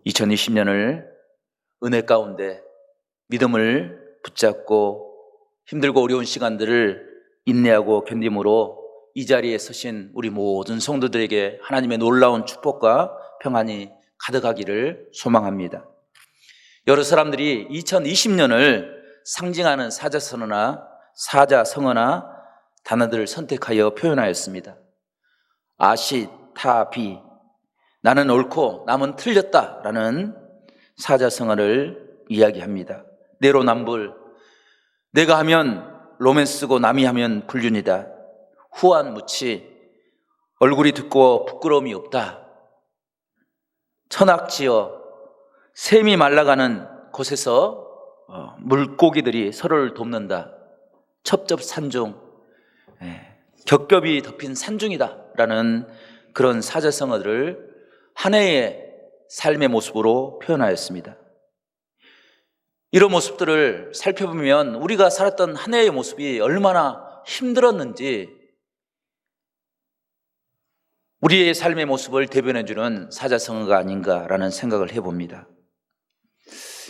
2020년을 은혜 가운데 믿음을 붙잡고 힘들고 어려운 시간들을 인내하고 견딤으로 이 자리에 서신 우리 모든 성도들에게 하나님의 놀라운 축복과 평안이 가득하기를 소망합니다. 여러 사람들이 2020년을 상징하는 사자성어나 단어들을 선택하여 표현하였습니다. 아시, 타, 비, 나는 옳고 남은 틀렸다라는 사자성어를 이야기합니다. 내로남불, 내가 하면 로맨스고 남이 하면 불륜이다. 후한무치, 얼굴이 듣고 부끄러움이 없다. 천악지어, 샘이 말라가는 곳에서 물고기들이 서로를 돕는다. 첩첩산중, 겹겹이 덮인 산중이다 라는 그런 사자성어들을 한 해의 삶의 모습으로 표현하였습니다. 이런 모습들을 살펴보면 우리가 살았던 한 해의 모습이 얼마나 힘들었는지 우리의 삶의 모습을 대변해주는 사자성어가 아닌가라는 생각을 해봅니다.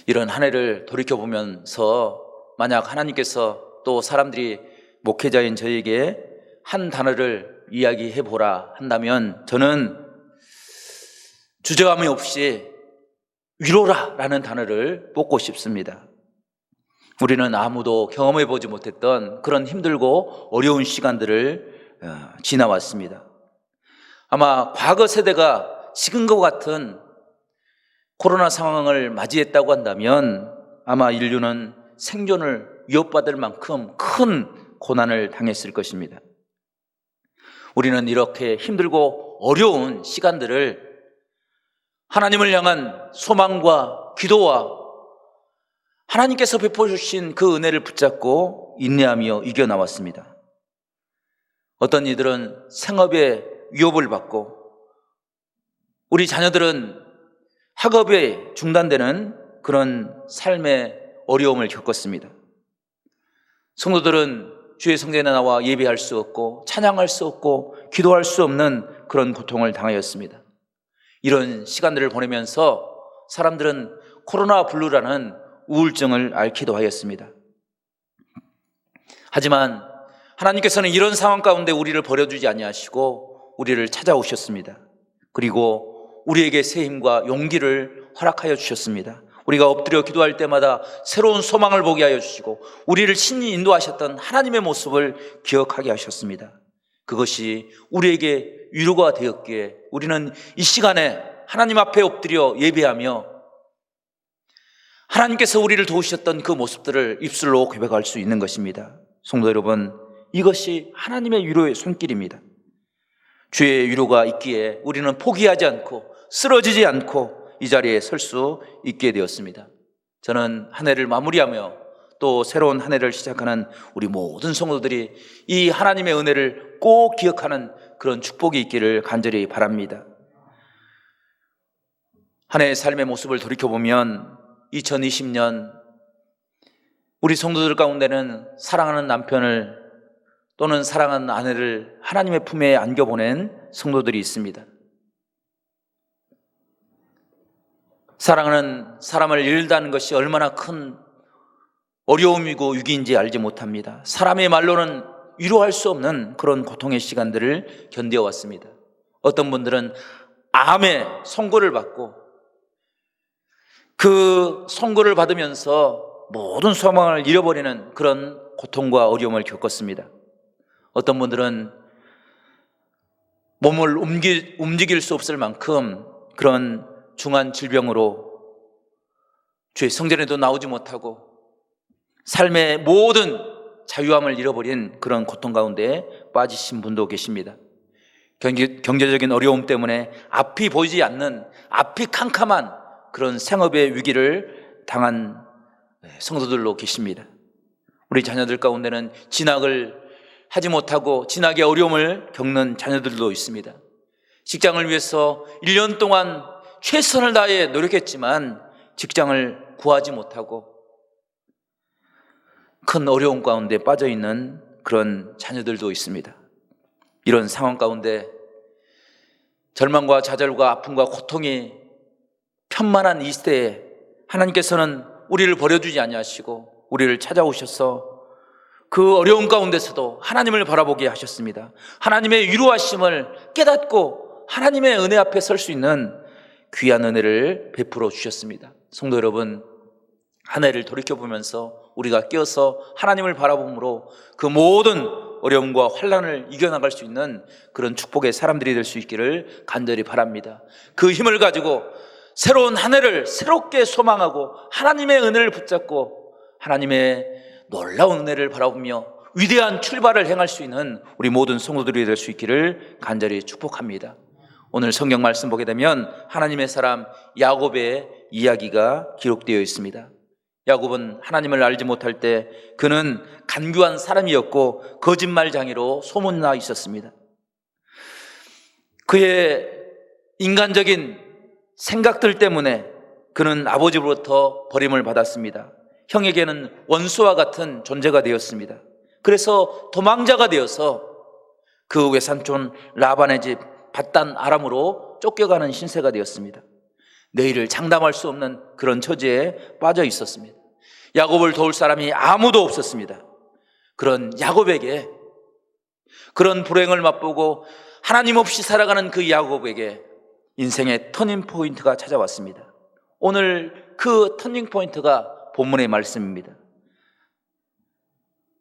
이런 한 해를 돌이켜보면서 만약 하나님께서 또 사람들이 목회자인 저에게 한 단어를 이야기해보라 한다면 저는 주저함이 없이 위로라라는 단어를 뽑고 싶습니다. 우리는 아무도 경험해보지 못했던 그런 힘들고 어려운 시간들을 지나왔습니다. 아마 과거 세대가 지금과 같은 코로나 상황을 맞이했다고 한다면 아마 인류는 생존을 위협받을 만큼 큰 고난을 당했을 것입니다. 우리는 이렇게 힘들고 어려운 시간들을 하나님을 향한 소망과 기도와 하나님께서 베풀어주신 그 은혜를 붙잡고 인내하며 이겨나왔습니다. 어떤 이들은 생업에 위협을 받고 우리 자녀들은 학업에 중단되는 그런 삶의 어려움을 겪었습니다. 성도들은 주의 성전에 나와 예배할 수 없고 찬양할 수 없고 기도할 수 없는 그런 고통을 당하였습니다. 이런 시간들을 보내면서 사람들은 코로나 블루라는 우울증을 앓기도 하였습니다. 하지만 하나님께서는 이런 상황 가운데 우리를 버려두지 아니하시고 우리를 찾아오셨습니다. 그리고 우리에게 새 힘과 용기를 허락하여 주셨습니다. 우리가 엎드려 기도할 때마다 새로운 소망을 보게 하여 주시고 우리를 친히 인도하셨던 하나님의 모습을 기억하게 하셨습니다. 그것이 우리에게 위로가 되었기에 우리는 이 시간에 하나님 앞에 엎드려 예배하며 하나님께서 우리를 도우셨던 그 모습들을 입술로 고백할 수 있는 것입니다. 성도 여러분, 이것이 하나님의 위로의 손길입니다. 주의 위로가 있기에 우리는 포기하지 않고 쓰러지지 않고 이 자리에 설 수 있게 되었습니다. 저는 한 해를 마무리하며 또 새로운 한 해를 시작하는 우리 모든 성도들이 이 하나님의 은혜를 꼭 기억하는 그런 축복이 있기를 간절히 바랍니다. 한 해의 삶의 모습을 돌이켜보면 2020년 우리 성도들 가운데는 사랑하는 남편을 또는 사랑하는 아내를 하나님의 품에 안겨보낸 성도들이 있습니다. 사랑하는 사람을 잃는다는 것이 얼마나 큰 어려움이고 위기인지 알지 못합니다. 사람의 말로는 위로할 수 없는 그런 고통의 시간들을 견뎌왔습니다. 어떤 분들은 암의 선고를 받고 그 선고를 받으면서 모든 소망을 잃어버리는 그런 고통과 어려움을 겪었습니다. 어떤 분들은 몸을 움직일 수 없을 만큼 그런 중한 질병으로 주의 성전에도 나오지 못하고 삶의 모든 자유함을 잃어버린 그런 고통 가운데 빠지신 분도 계십니다. 경제적인 어려움 때문에 앞이 보이지 않는 앞이 캄캄한 그런 생업의 위기를 당한 성도들로 계십니다. 우리 자녀들 가운데는 진학을 하지 못하고 진학의 어려움을 겪는 자녀들도 있습니다. 직장을 위해서 1년 동안 최선을 다해 노력했지만 직장을 구하지 못하고 큰 어려움 가운데 빠져있는 그런 자녀들도 있습니다. 이런 상황 가운데 절망과 좌절과 아픔과 고통이 편만한 이 시대에 하나님께서는 우리를 버려두지 아니하시고 우리를 찾아오셔서 그 어려운 가운데서도 하나님을 바라보게 하셨습니다. 하나님의 위로하심을 깨닫고 하나님의 은혜 앞에 설 수 있는 귀한 은혜를 베풀어 주셨습니다. 성도 여러분, 한 해를 돌이켜보면서 우리가 깨어서 하나님을 바라봄으로 그 모든 어려움과 환난을 이겨나갈 수 있는 그런 축복의 사람들이 될 수 있기를 간절히 바랍니다. 그 힘을 가지고 새로운 한 해를 새롭게 소망하고 하나님의 은혜를 붙잡고 하나님의 놀라운 은혜를 바라보며 위대한 출발을 행할 수 있는 우리 모든 성도들이 될 수 있기를 간절히 축복합니다. 오늘 성경 말씀 보게 되면 하나님의 사람 야곱의 이야기가 기록되어 있습니다. 야곱은 하나님을 알지 못할 때 그는 간교한 사람이었고 거짓말장애로 소문나 있었습니다. 그의 인간적인 생각들 때문에 그는 아버지로부터 버림을 받았습니다. 형에게는 원수와 같은 존재가 되었습니다. 그래서 도망자가 되어서 그 외삼촌 라반의 집 밧단 아람으로 쫓겨가는 신세가 되었습니다. 내일을 장담할 수 없는 그런 처지에 빠져 있었습니다. 야곱을 도울 사람이 아무도 없었습니다. 그런 야곱에게, 그런 불행을 맛보고 하나님 없이 살아가는 그 야곱에게 인생의 터닝포인트가 찾아왔습니다. 오늘 그 터닝포인트가 본문의 말씀입니다.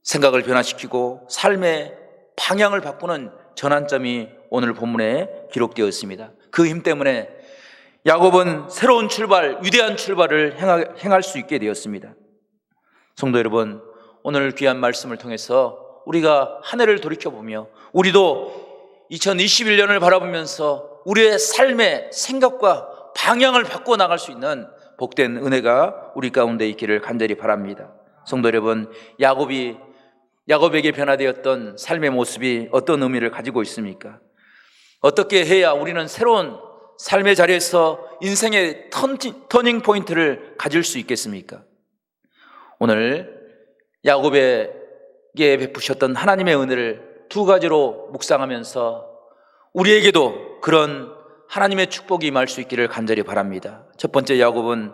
생각을 변화시키고 삶의 방향을 바꾸는 전환점이 오늘 본문에 기록되어 있습니다. 그 힘 때문에 야곱은 새로운 출발, 위대한 출발을 행할 수 있게 되었습니다. 성도 여러분, 오늘 귀한 말씀을 통해서 우리가 한 해를 돌이켜보며 우리도 2021년을 바라보면서 우리의 삶의 생각과 방향을 바꿔 나갈 수 있는 복된 은혜가 우리 가운데 있기를 간절히 바랍니다. 성도 여러분, 야곱에게 변화되었던 삶의 모습이 어떤 의미를 가지고 있습니까? 어떻게 해야 우리는 새로운 삶의 자리에서 인생의 터닝 포인트를 가질 수 있겠습니까? 오늘 야곱에게 베푸셨던 하나님의 은혜를 두 가지로 묵상하면서 우리에게도 그런 하나님의 축복이 임할 수 있기를 간절히 바랍니다. 첫 번째, 야곱은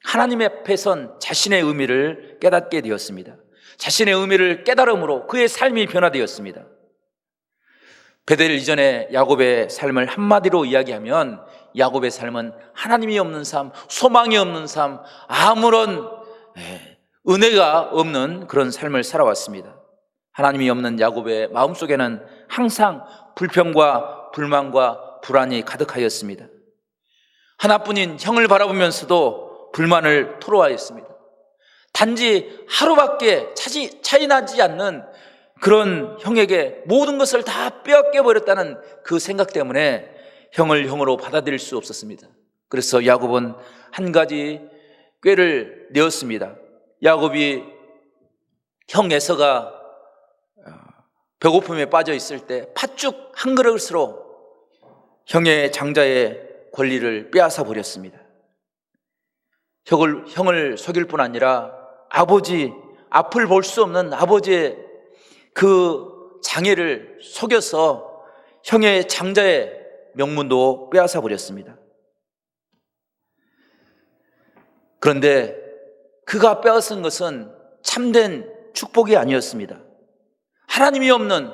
하나님 앞에 선 자신의 의미를 깨닫게 되었습니다. 자신의 의미를 깨달음으로 그의 삶이 변화되었습니다. 베델 이전의 야곱의 삶을 한마디로 이야기하면 야곱의 삶은 하나님이 없는 삶, 소망이 없는 삶, 아무런 은혜가 없는 그런 삶을 살아왔습니다. 하나님이 없는 야곱의 마음속에는 항상 불평과 불만과 불안이 가득하였습니다. 하나뿐인 형을 바라보면서도 불만을 토로하였습니다. 단지 하루밖에 차이 나지 않는 그런 형에게 모든 것을 다 빼앗겨 버렸다는 그 생각 때문에 형을 형으로 받아들일 수 없었습니다. 그래서 야곱은 한 가지 꾀를 내었습니다. 야곱이 형 에서가 배고픔에 빠져 있을 때 팥죽 한 그릇으로 형의 장자의 권리를 빼앗아 버렸습니다. 형을 속일 뿐 아니라 앞을 볼 수 없는 아버지의 그 장애를 속여서 형의 장자의 명문도 빼앗아 버렸습니다. 그런데 그가 빼앗은 것은 참된 축복이 아니었습니다. 하나님이 없는,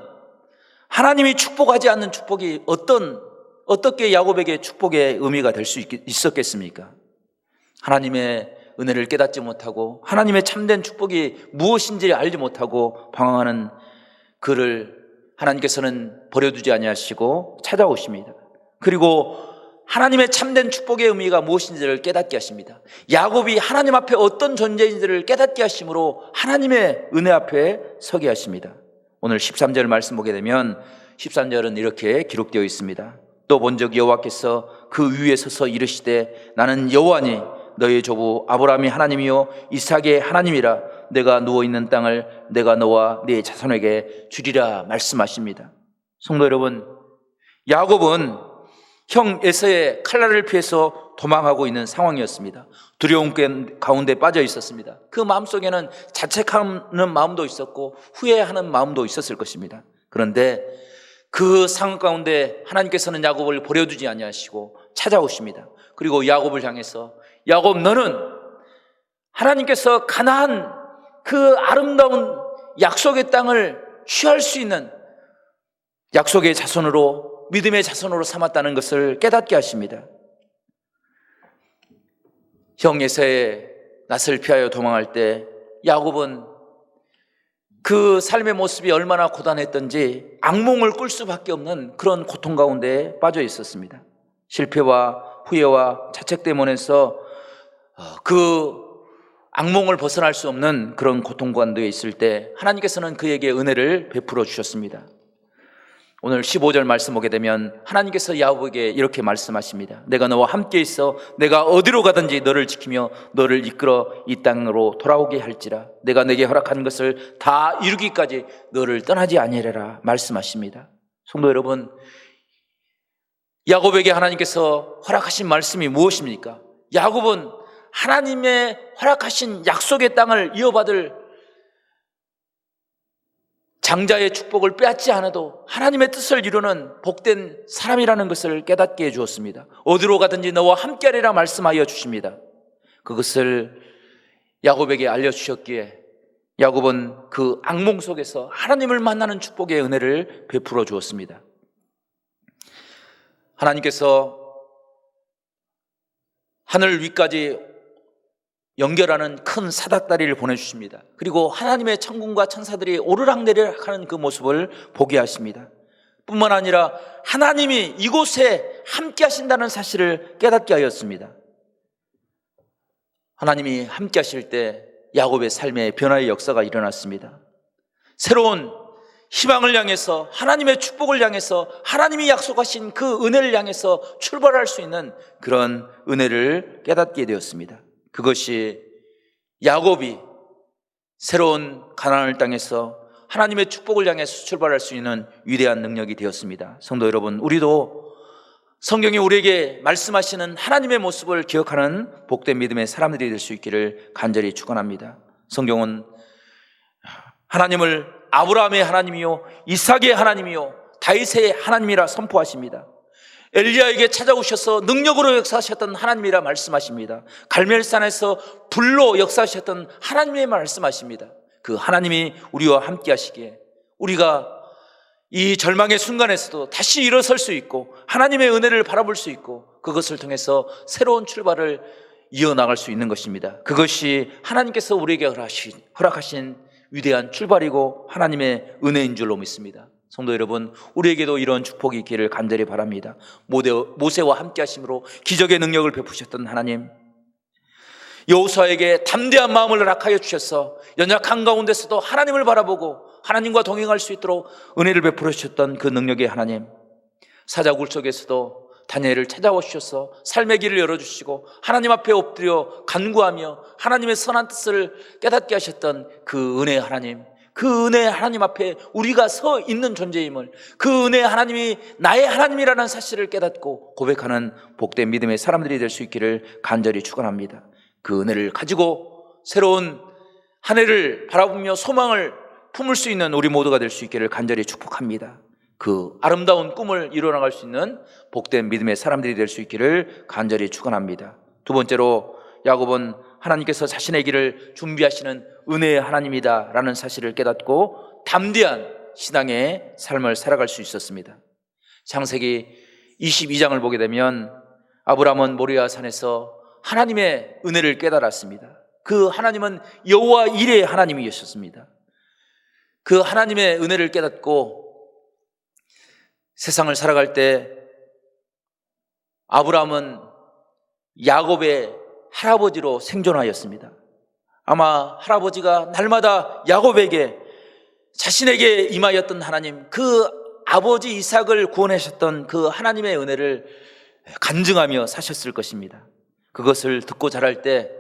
하나님이 축복하지 않는 축복이 어떻게 야곱에게 축복의 의미가 될 수 있었겠습니까? 하나님의 은혜를 깨닫지 못하고 하나님의 참된 축복이 무엇인지 알지 못하고 방황하는 그를 하나님께서는 버려두지 아니하시고 찾아오십니다. 그리고 하나님의 참된 축복의 의미가 무엇인지를 깨닫게 하십니다. 야곱이 하나님 앞에 어떤 존재인지를 깨닫게 하심으로 하나님의 은혜 앞에 서게 하십니다. 오늘 13절 말씀 보게 되면 13절은 이렇게 기록되어 있습니다. 또 본적 여호와께서 그 위에 서서 이르시되 나는 여호와니 너의 조부 아브라함이 하나님이요 이삭의 하나님이라 내가 누워있는 땅을 내가 너와 네 자손에게 주리라 말씀하십니다. 성도 여러분, 야곱은 형 에서의 칼날을 피해서 도망하고 있는 상황이었습니다. 두려움 가운데 빠져 있었습니다. 그 마음속에는 자책하는 마음도 있었고 후회하는 마음도 있었을 것입니다. 그런데 그 상황 가운데 하나님께서는 야곱을 버려두지 아니하시고 찾아오십니다. 그리고 야곱을 향해서 야곱, 너는 하나님께서 가나안 그 아름다운 약속의 땅을 취할 수 있는 약속의 자손으로, 믿음의 자손으로 삼았다는 것을 깨닫게 하십니다. 형 에사의 낯을 피하여 도망할 때 야곱은 그 삶의 모습이 얼마나 고단했던지 악몽을 꿀 수밖에 없는 그런 고통 가운데 빠져 있었습니다. 실패와 후회와 자책 때문에서 그 악몽을 벗어날 수 없는 그런 고통 가운데 있을 때 하나님께서는 그에게 은혜를 베풀어 주셨습니다. 오늘 15절 말씀 보게 되면 하나님께서 야곱에게 이렇게 말씀하십니다. 내가 너와 함께 있어 내가 어디로 가든지 너를 지키며 너를 이끌어 이 땅으로 돌아오게 할지라. 내가 내게 허락한 것을 다 이루기까지 너를 떠나지 아니하리라 말씀하십니다. 성도 여러분, 야곱에게 하나님께서 허락하신 말씀이 무엇입니까? 야곱은 하나님의 허락하신 약속의 땅을 이어받을 장자의 축복을 빼앗지 않아도 하나님의 뜻을 이루는 복된 사람이라는 것을 깨닫게 해주었습니다. 어디로 가든지 너와 함께하리라 말씀하여 주십니다. 그것을 야곱에게 알려주셨기에 야곱은 그 악몽 속에서 하나님을 만나는 축복의 은혜를 베풀어 주었습니다. 하나님께서 하늘 위까지 연결하는 큰 사닥다리를 보내주십니다. 그리고 하나님의 천군과 천사들이 오르락내리락 하는 그 모습을 보게 하십니다. 뿐만 아니라 하나님이 이곳에 함께 하신다는 사실을 깨닫게 하였습니다. 하나님이 함께 하실 때 야곱의 삶에 변화의 역사가 일어났습니다. 새로운 희망을 향해서, 하나님의 축복을 향해서, 하나님이 약속하신 그 은혜를 향해서 출발할 수 있는 그런 은혜를 깨닫게 되었습니다. 그것이 야곱이 새로운 가나안 땅에서 하나님의 축복을 향해서 출발할 수 있는 위대한 능력이 되었습니다. 성도 여러분, 우리도 성경이 우리에게 말씀하시는 하나님의 모습을 기억하는 복된 믿음의 사람들이 될 수 있기를 간절히 축원합니다. 성경은 하나님을 아브라함의 하나님이요 이삭의 하나님이요 다윗의 하나님이라 선포하십니다. 엘리야에게 찾아오셔서 능력으로 역사하셨던 하나님이라 말씀하십니다. 갈멜산에서 불로 역사하셨던 하나님의 말씀하십니다. 그 하나님이 우리와 함께 하시기에 우리가 이 절망의 순간에서도 다시 일어설 수 있고 하나님의 은혜를 바라볼 수 있고 그것을 통해서 새로운 출발을 이어나갈 수 있는 것입니다. 그것이 하나님께서 우리에게 허락하신 위대한 출발이고 하나님의 은혜인 줄로 믿습니다. 성도 여러분, 우리에게도 이런 축복이 있기를 간절히 바랍니다. 모세와 함께 하심으로 기적의 능력을 베푸셨던 하나님, 여호수아에게 담대한 마음을 허락하여 주셔서 연약한 가운데서도 하나님을 바라보고 하나님과 동행할 수 있도록 은혜를 베풀어 주셨던 그 능력의 하나님, 사자굴 속에서도 다니엘을 찾아오셔서 삶의 길을 열어주시고 하나님 앞에 엎드려 간구하며 하나님의 선한 뜻을 깨닫게 하셨던 그 은혜의 하나님, 그 은혜의 하나님 앞에 우리가 서 있는 존재임을, 그 은혜의 하나님이 나의 하나님이라는 사실을 깨닫고 고백하는 복된 믿음의 사람들이 될 수 있기를 간절히 축원합니다. 그 은혜를 가지고 새로운 한 해를 바라보며 소망을 품을 수 있는 우리 모두가 될 수 있기를 간절히 축복합니다. 그 아름다운 꿈을 이뤄나갈 수 있는 복된 믿음의 사람들이 될 수 있기를 간절히 축원합니다. 두 번째로 야곱은 하나님께서 자신의 길을 준비하시는 은혜의 하나님이다 라는 사실을 깨닫고 담대한 신앙의 삶을 살아갈 수 있었습니다. 창세기 22장을 보게 되면 아브라함은 모리아 산에서 하나님의 은혜를 깨달았습니다. 그 하나님은 여호와 이레의 하나님이셨습니다. 그 하나님의 은혜를 깨닫고 세상을 살아갈 때 아브라함은 야곱의 할아버지로 생존하였습니다. 아마 할아버지가 날마다 야곱에게 자신에게 임하였던 하나님, 그 아버지 이삭을 구원하셨던 그 하나님의 은혜를 간증하며 사셨을 것입니다. 그것을 듣고 자랄 때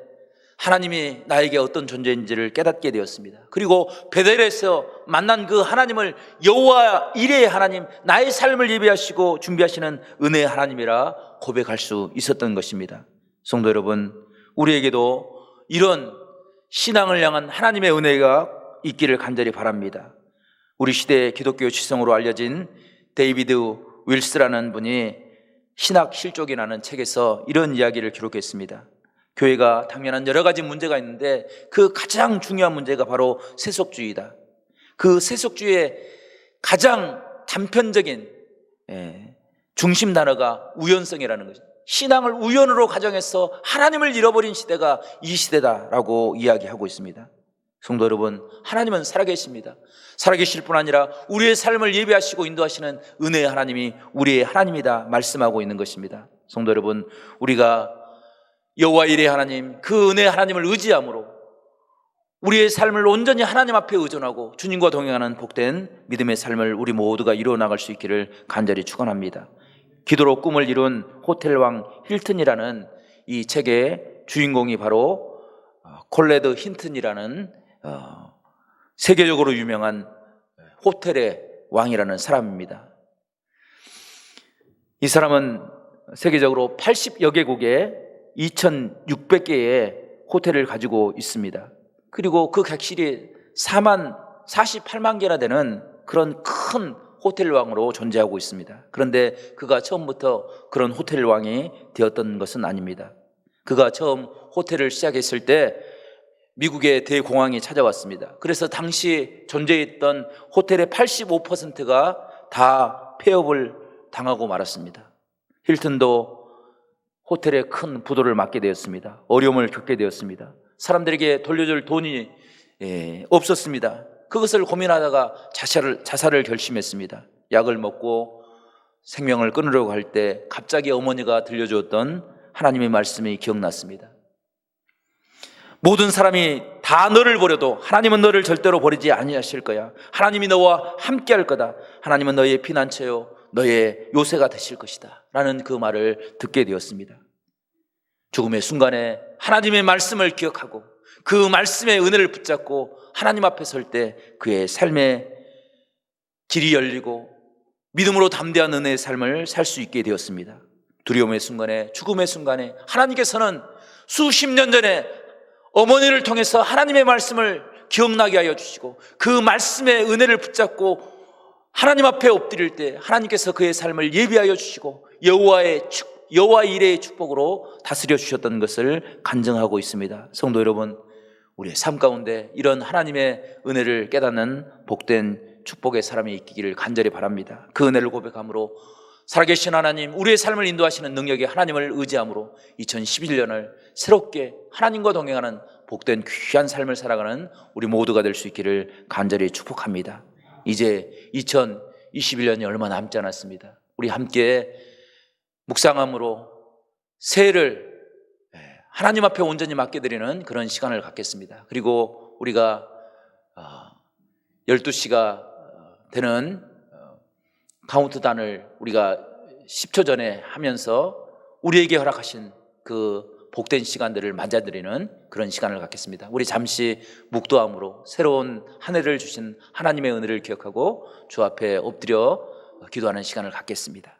하나님이 나에게 어떤 존재인지를 깨닫게 되었습니다. 그리고 베델에서 만난 그 하나님을 여호와 이레의 하나님, 나의 삶을 예비하시고 준비하시는 은혜의 하나님이라 고백할 수 있었던 것입니다. 성도 여러분, 우리에게도 이런 신앙을 향한 하나님의 은혜가 있기를 간절히 바랍니다. 우리 시대의 기독교 지성으로 알려진 데이비드 윌스라는 분이 신학 실족이라는 책에서 이런 이야기를 기록했습니다. 교회가 당면한 여러 가지 문제가 있는데 그 가장 중요한 문제가 바로 세속주의다. 그 세속주의의 가장 단편적인 중심 단어가 우연성이라는 거죠. 신앙을 우연으로 가정해서 하나님을 잃어버린 시대가 이 시대다라고 이야기하고 있습니다. 성도 여러분, 하나님은 살아계십니다. 살아계실 뿐 아니라 우리의 삶을 예비하시고 인도하시는 은혜의 하나님이 우리의 하나님이다 말씀하고 있는 것입니다. 성도 여러분, 우리가 여호와 이레 하나님, 그 은혜의 하나님을 의지함으로 우리의 삶을 온전히 하나님 앞에 의존하고 주님과 동행하는 복된 믿음의 삶을 우리 모두가 이루어 나갈 수 있기를 간절히 축원합니다. 기도로 꿈을 이룬 호텔왕 힐튼이라는 이 책의 주인공이 바로 콜레드 힌튼이라는 세계적으로 유명한 호텔의 왕이라는 사람입니다. 이 사람은 세계적으로 80여 개국에 2,600개의 호텔을 가지고 있습니다. 그리고 그 객실이 48만 개나 되는 그런 큰 호텔 왕으로 존재하고 있습니다. 그런데 그가 처음부터 그런 호텔 왕이 되었던 것은 아닙니다. 그가 처음 호텔을 시작했을 때 미국의 대공황이 찾아왔습니다. 그래서 당시 존재했던 호텔의 85%가 다 폐업을 당하고 말았습니다. 힐튼도 호텔에 큰 부도를 맞게 되었습니다. 어려움을 겪게 되었습니다. 사람들에게 돌려줄 돈이 없었습니다. 그것을 고민하다가 자살을 결심했습니다. 약을 먹고 생명을 끊으려고 할 때 갑자기 어머니가 들려주었던 하나님의 말씀이 기억났습니다. 모든 사람이 다 너를 버려도 하나님은 너를 절대로 버리지 아니하실 거야. 하나님이 너와 함께 할 거다. 하나님은 너의 피난처요 너의 요새가 되실 것이다 라는 그 말을 듣게 되었습니다. 죽음의 순간에 하나님의 말씀을 기억하고 그 말씀의 은혜를 붙잡고 하나님 앞에 설 때 그의 삶의 길이 열리고 믿음으로 담대한 은혜의 삶을 살 수 있게 되었습니다. 두려움의 순간에, 죽음의 순간에 하나님께서는 수십 년 전에 어머니를 통해서 하나님의 말씀을 기억나게 하여 주시고 그 말씀의 은혜를 붙잡고 하나님 앞에 엎드릴 때 하나님께서 그의 삶을 예비하여 주시고 여호와 이레의 축복으로 다스려 주셨던 것을 간증하고 있습니다. 성도 여러분, 우리의 삶 가운데 이런 하나님의 은혜를 깨닫는 복된 축복의 사람이 있기를 간절히 바랍니다. 그 은혜를 고백함으로 살아계신 하나님, 우리의 삶을 인도하시는 능력의 하나님을 의지함으로 2011년을 새롭게 하나님과 동행하는 복된 귀한 삶을 살아가는 우리 모두가 될 수 있기를 간절히 축복합니다. 이제 2021년이 얼마 남지 않았습니다. 우리 함께 묵상함으로 새해를 하나님 앞에 온전히 맡겨드리는 그런 시간을 갖겠습니다. 그리고 우리가 12시가 되는 카운트다운을 우리가 10초 전에 하면서 우리에게 허락하신 그 복된 시간들을 맞아드리는 그런 시간을 갖겠습니다. 우리 잠시 묵도함으로 새로운 한 해를 주신 하나님의 은혜를 기억하고 주 앞에 엎드려 기도하는 시간을 갖겠습니다.